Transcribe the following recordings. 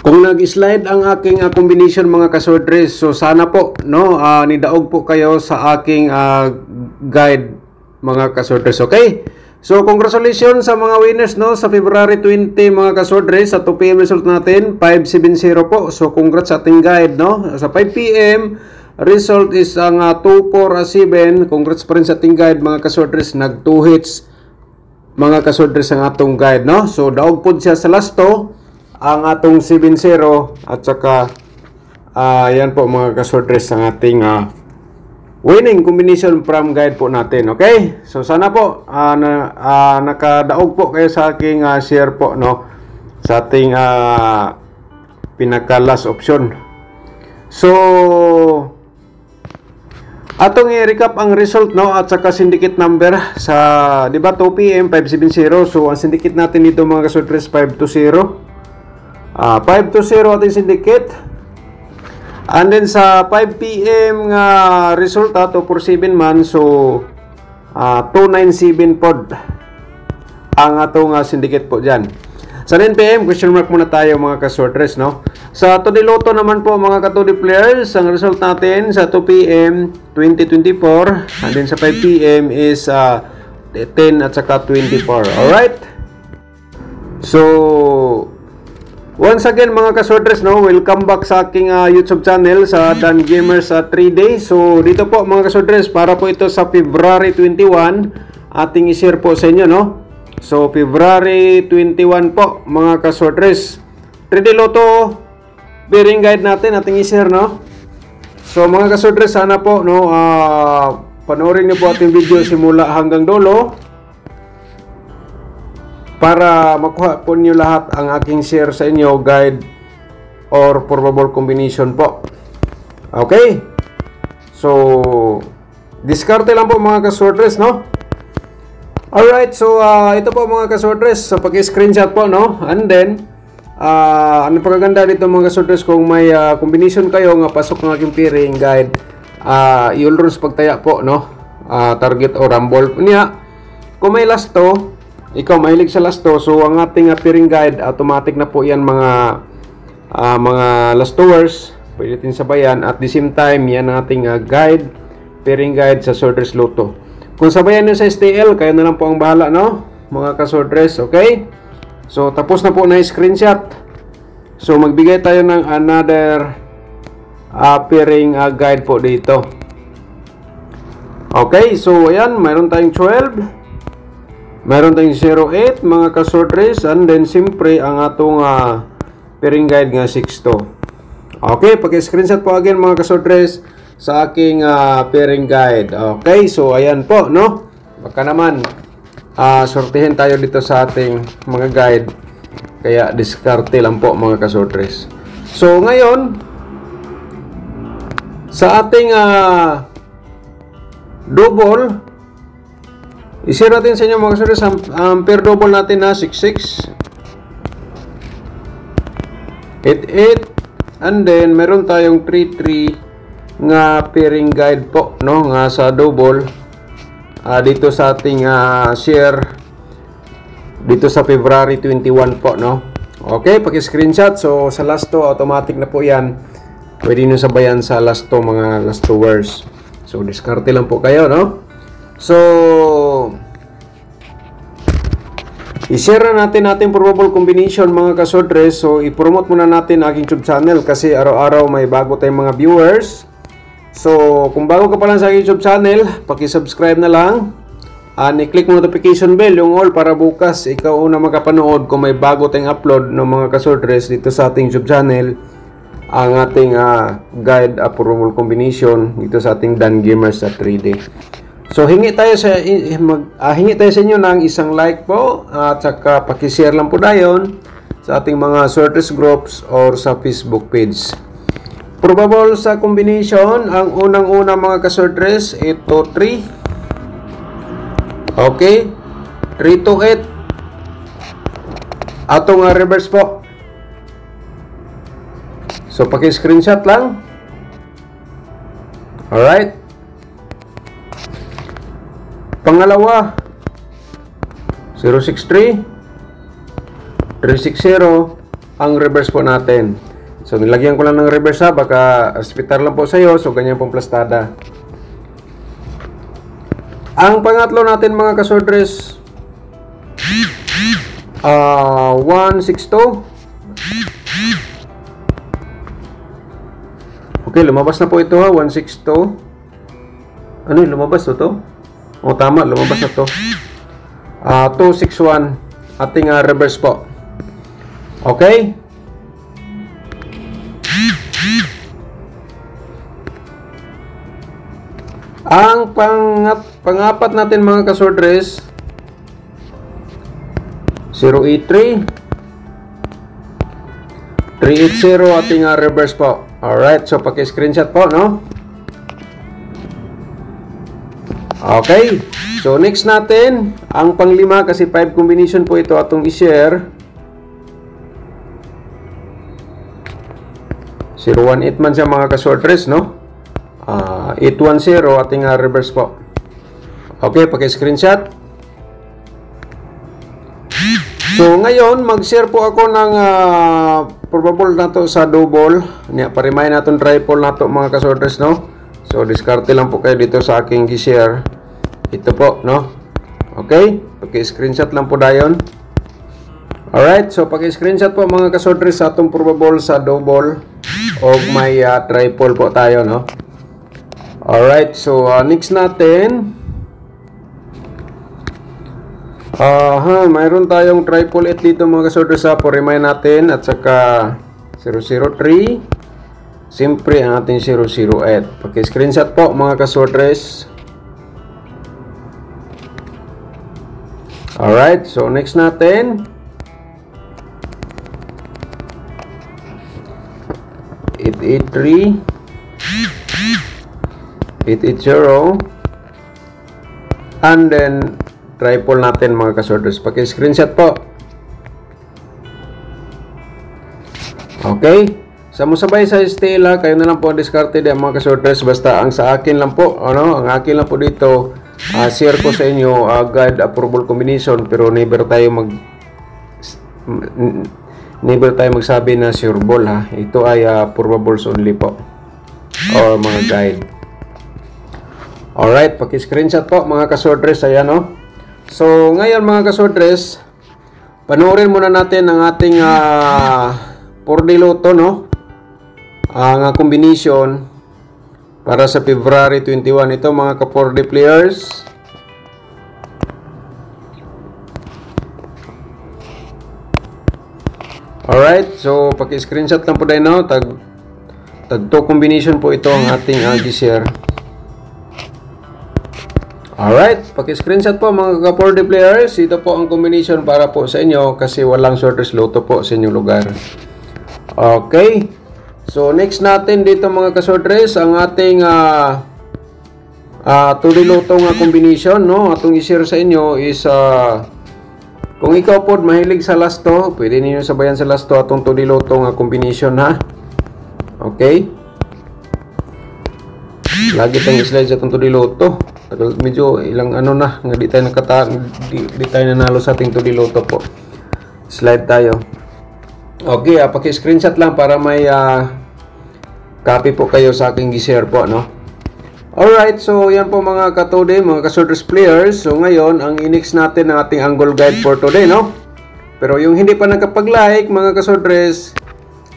Kung nag-slide ang aking combination mga kasordres, so sana po no nidaog po kayo sa aking guide mga kasordres, okay? So congratulations sa mga winners no sa February 20 mga kasordres, sa 2 PM result natin 570 po. So congrats sa ating guide no. Sa 5 PM result is ang 247. Congrats pa rin sa ating guide mga kasordres, nag 2 hits mga kasordres ang atong guide no. So daog pod siya sa lasto ang atong 7-0 at saka yan po mga kasordres ang ating winning combination from guide po natin, okay? So sana po nakadaog po kayo sa aking share po no sa ating pinaka last option. So atong i-recap ang result no at saka syndicate number sa di ba 2 PM 570. So ang syndicate natin dito mga kasordres 520. 520 ating syndicate. And then sa 5 PM nga resulta 247 man, so 297 pod ang atong syndicate po dyan. Sa 9 PM question mark muna tayo mga kasordres no. Sa Tudi Lotto naman po mga katudi players, ang result natin sa 2 PM 2024 and then sa 5 PM is 10 at saka 24. Alright, so once again mga kasordres no, welcome back sa aking YouTube channel sa Dan Gamers 3D. So dito po mga kasordres, para po ito sa February 21 ating i-share po sa inyo no. So February 21 po mga kasordres, 3D Lotto bearing guide natin ating i-share no. So mga kasordres, sana po no panoorin niyo po ating video simula hanggang dulo para makuha po niyo lahat ang aking share sa inyo, guide or probable combination po. Okay? So, diskarte lang po mga kasordres, no? Alright, so ito po mga kasordres, so pag-screenshot po, no? And then, ano pagkaganda dito mga kasordres, kung may combination kayo nga pasok ng aking pairing guide, i-all-rules pagtaya po, no? Target o rumble. Niya, kung may last to, ikaw mahilig sa lasto, so ang ating pairing guide automatic na po yan mga lastowers, pwede natin sabayan at the same time yan ang ating guide, pairing guide sa Sordres Lotto. Kung sabayan nyo sa STL, kayo na lang po ang bahala no mga kasordres, okay? So tapos na po na screenshot, so magbigay tayo ng another pairing guide po dito. Okay, so ayan, mayroon tayong 12, mayroon tayong 08 mga kasordres, and then siyempre ang atong pairing guide nga 6 to. Okay, pag-screenshot po again mga kasordres sa aking pairing guide. Okay, so ayan po no. Baka naman sortihin tayo dito sa ating mga guide, kaya diskarte lang po mga kasordres. So ngayon sa ating double, i-share natin sa inyo mga kasordres ang pair double natin na 66, 88, and then meron tayong 33 nga pairing guide po no nga sa double dito sa ating share dito sa February 21 po no. Okay, paki-screenshot. So sa last to automatic na po yan, pwede nyo sabayan sa last to mga last hours. So diskarte lang po kayo no. So, i-share na natin probable combination mga kasordres. So, i-promote muna natin aking YouTube channel kasi araw-araw may bago tayong mga viewers. So, kung bago ka pa lang sa aking YouTube channel, paki-subscribe na lang. I-click mo notification bell, yung all, para bukas ikaw una makapanood kung may bago tayong upload ng mga kasordres dito sa ating YouTube channel. Ang ating guide probable combination dito sa ating Dan Gamers 3D. So hingi tayo sa inyo ng isang like po at saka paki-share lang po dayon sa ating mga Sordres groups or sa Facebook page. Probable sa combination, ang unang-una mga kasordres, ito 3. Okay? 3 to 8. Atong reverse po. So paki-screenshot lang. Alright. Pangalawa, 063, 360, ang reverse po natin. So nilagyan ko lang ng reverse ha, baka hospital lang po sa iyo, so ganyan pong plastada. Ang pangatlo natin mga kasordres, 162. Okay, lumabas na po ito ha, 162. Ano yung lumabas to? O tama, lumabas na to. 261 ating reverse po. Okay? Ang pangapat natin mga kasordres, 083 380 ating reverse po. Alright, so paki-screenshot po, no? Okay, so next natin, ang panglima, kasi 5 combination po ito atong i-share. 018 man siya mga kasordres, no? 810 ating reverse po. Okay, paki-screenshot. So ngayon, mag-share po ako ng probable na to sa double. Parimay natin triple na to mga kasordres, no? So diskarte lang po kayo dito sa aking i-share. Ito po, no? Okay, paki-screenshot lang po dayon. Alright, so paki-screenshot po mga kasordres sa atong probable sa double o may triple po tayo, no? Alright, so next natin, mayroon tayong triple 8 dito mga kasordres sa remind natin, at saka 003, siyempre ang ating 008. Paki-screenshot po mga kasordres. Alright, so next natin, 883 880, and then triple natin mga kasorders. Paki-screenshot po. Okay, sa musabay sa Stella, kayo na lang po diskarte din mga kasorders. Basta ang sa akin lang po, ang akin lang po dito, share ko sa inyo guide approval combination, pero never tayo magsabi na sure ball ha. Ito ay probables only po, or mga guide. Alright, paki-screenshot po mga kasordres. Ayan, no? So ngayon mga kasordres, panoorin muna natin ang ating 4D Lotto, no? Ang combination para sa February 21. Ito mga ka-4D players. Alright, so paki-screenshot lang po tayo, no? Tag-2 combination po ito ang ating share. Alright, paki-screenshot po mga ka-4D players. Ito po ang combination para po sa inyo kasi walang sorters Lotto po sa inyong lugar. Okay, so next natin dito mga kasordres, ang ating 2D Lotto nga combination, no? Atong i-share sa inyo is kung ikaw po mahilig sa lasto, pwede niyo sabayan sa lasto atong 2D Lotto nga combination, ha? Okay, lagi tayong slide sa itong 2D Lotto. Medyo ilang na nga di tayo nanalo sa ating 2D Lotto po. Slide tayo. Okay, paki-screenshot lang para may copy po kayo sa aking i-share po, no? Alright, so yan po mga ka-2D, mga kasorders players. So ngayon, ang i-next natin ang ating angle guide for today, no? Pero yung hindi pa nakapag-like, mga kasordres,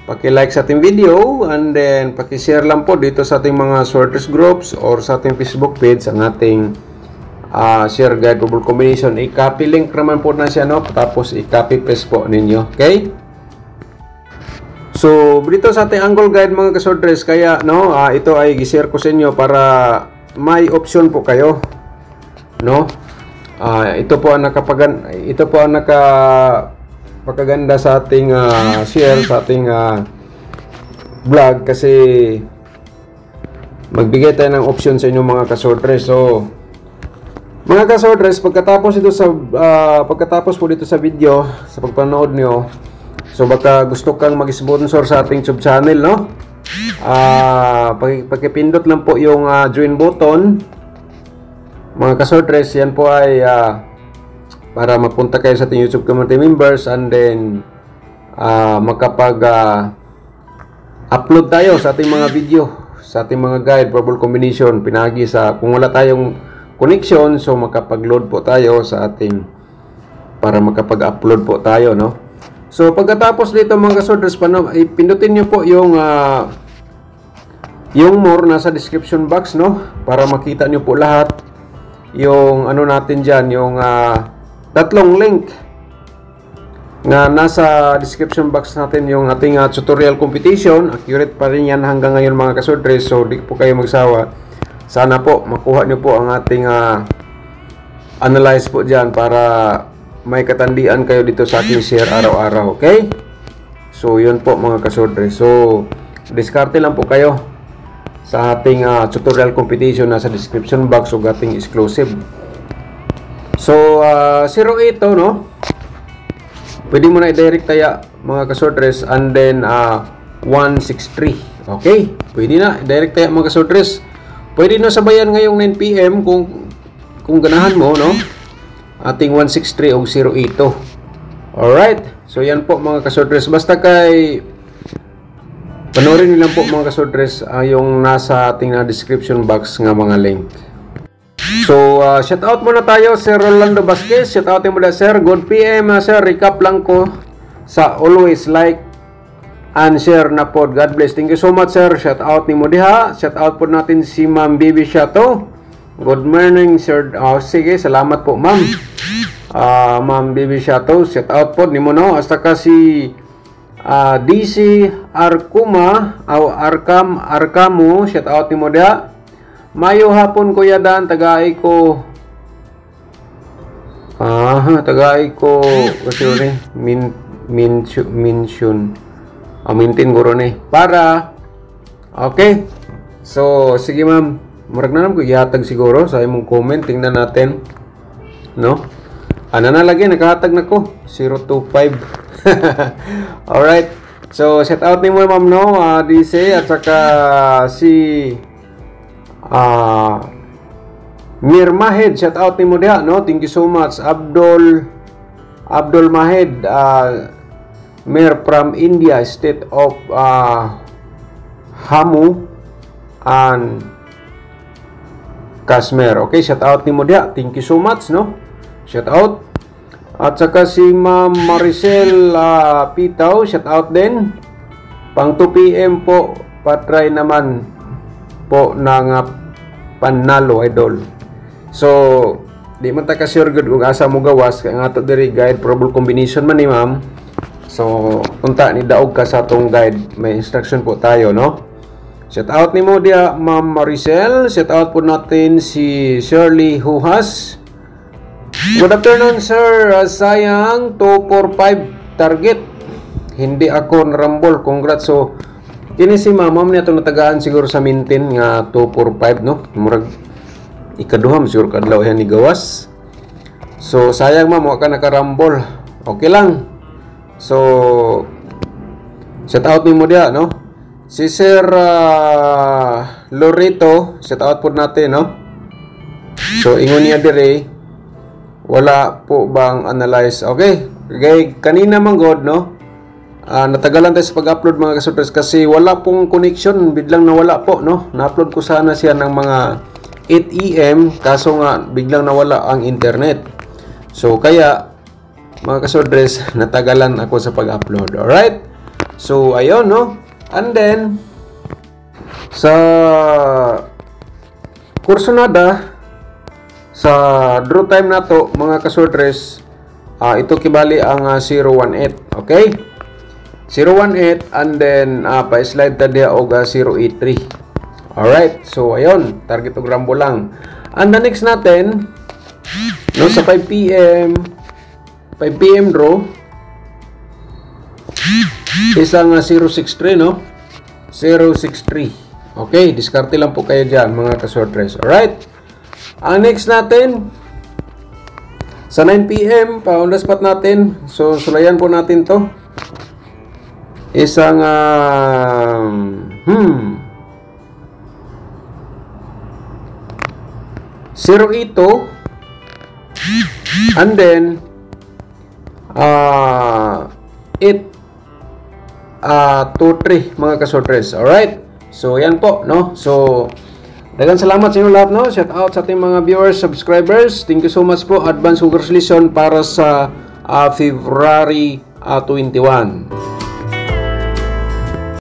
paki-like sa ating video, and then paki-share lang po dito sa ating mga sorters groups or sa ating Facebook page ang ating share guide double combination. I-copy link naman po na siya, no? Tapos i-copy paste po ninyo, okay? So dito sa ating angle guide mga kasordres, kaya no, ito ay i-share ko sa inyo para may option po kayo, no? Ito po ang napakaganda sa ating share sa ating vlog, kasi magbigay tayo ng option sa inyong mga kasordres. So mga kasordres, pagkatapos po dito sa video, sa pagpanood nyo, so baka gusto kang mag-sponsor sa ating YouTube channel, no? Pagkipindot lang po yung join button mga kasordres. Yan po ay para mapunta kayo sa ating YouTube community members, and then upload tayo sa ating mga video, sa ating mga guide, probable combination, pinagi sa, kung wala tayong connection, so makapag-load po tayo sa ating, para makapag-upload po tayo, no? So, pagkatapos dito mga kasodres, pindutin nyo po yung more nasa description box, no? Para makita nyo po lahat yung ano natin dyan, yung tatlong link na nasa description box natin, yung ating tutorial competition. Accurate pa rin yan hanggang ngayon mga kasodres, so di po kayo magsawa. Sana po makuha nyo po ang ating analyze po dyan para may katandian kayo dito sa ating share araw-araw, okay? So yun po mga kasodres, so diskarte lang po kayo sa ating tutorial competition nasa description box o ating exclusive. So 08 to, no? Pwede mo na i-direct kaya mga kasodres, and then 163. Okay? Pwede na i-direct kaya mga kasodres. Pwede na sabayan ngayong 9 PM kung ganahan mo, no? Ating 163 o 08 to. Alright? So yan po mga kasodres. Basta kay panoorin niyo lang po mga kasodres yung nasa ating description box nga mga link. So shout out muna tayo Sir Rolando Vasquez. Shout out mo na sir. Good PM sir. Recap lang ko sa always like and share na pod. God bless. Thank you so much sir. Shout out ni mo diha. Shout out po natin si Ma'am Bibi Shato. Good morning sir. Sige, salamat po ma'am. Ma'am Bibi Shato, shout out po ni mo, no? Hasta kasi DC Arkuma o Arkamo, shout out ni mo dia. Mayo hapon kuya Dan, tagaay ko kasi rin mention mintin guro ni para okay. So sige ma'am, murag na lang ko ihatag siguro sa imong comment, tingnan natin, no? Ano na lagi, nakahatag na ko 025. Alright, so shout out ni mo ma'am, no? DC at saka si Mir Mahed, shout out ni mo diha, no? Thank you so much. Abdul Mahed, Mir from India, state of Jammu and Kashmir. Okay, shout out ni mo diha. Thank you so much, no? Shout out. At saka si Ma'am Maricel Pitaw, shout out din. Pang 2 PM po, patry naman po ng panalo idol. So, di man ta ka sure good kung asa mo gawas kay nga to diri guide probable combination man ni ma'am. So, unta ni daog ka sa tong guide, may instruction po tayo, no? Shout out ni mo dia Ma'am Maricel. Shout out po natin si Shirley Huhas. Good afternoon sir. Sayang 245 target. Hindi ako narambol. Congrats. So kini si ma'am niya itong natagaan siguro sa mintin nga 245, no? Murag ikaduham siguro kadlaw yan ni gawas. So sayang ma'am, wala ka nakarambol. Okay lang. So shout out ni mo dia, no? Si Sir Loreto, shout out po natin, no? So ingon niya dire, wala po bang analyze? Okay. Kanina man god, no? Natagalan tayo sa pag-upload mga kasudres kasi wala pong connection, biglang nawala po, no? Na-upload ko sana siya ng mga 8 AM kaso nga biglang nawala ang internet. So kaya mga kasudres, natagalan ako sa pag-upload. Alright? So ayun, no? And then sa kursunada sa draw time na to mga kasudres, ito kibali ang 018. Okay? 018 and then pa-slide ta diha og 083. Alright, so ayun, target og rambo lang. And the next natin, no, sa 5 PM draw, isang 063, no? 063. Okay, diskarte lang po kayo dyan mga kasudres. Alright? Ang next natin, sa 9 PM, pa-on the spot natin. So, sulayan po natin to. Isang, 08 to. And then, 8 2-3 mga kasortres. Alright? So, yan po, no? So, daghang salamat sa inyo lahat, no? Shout out sa ating mga viewers, subscribers. Thank you so much po. Advance congratulations para sa February 21.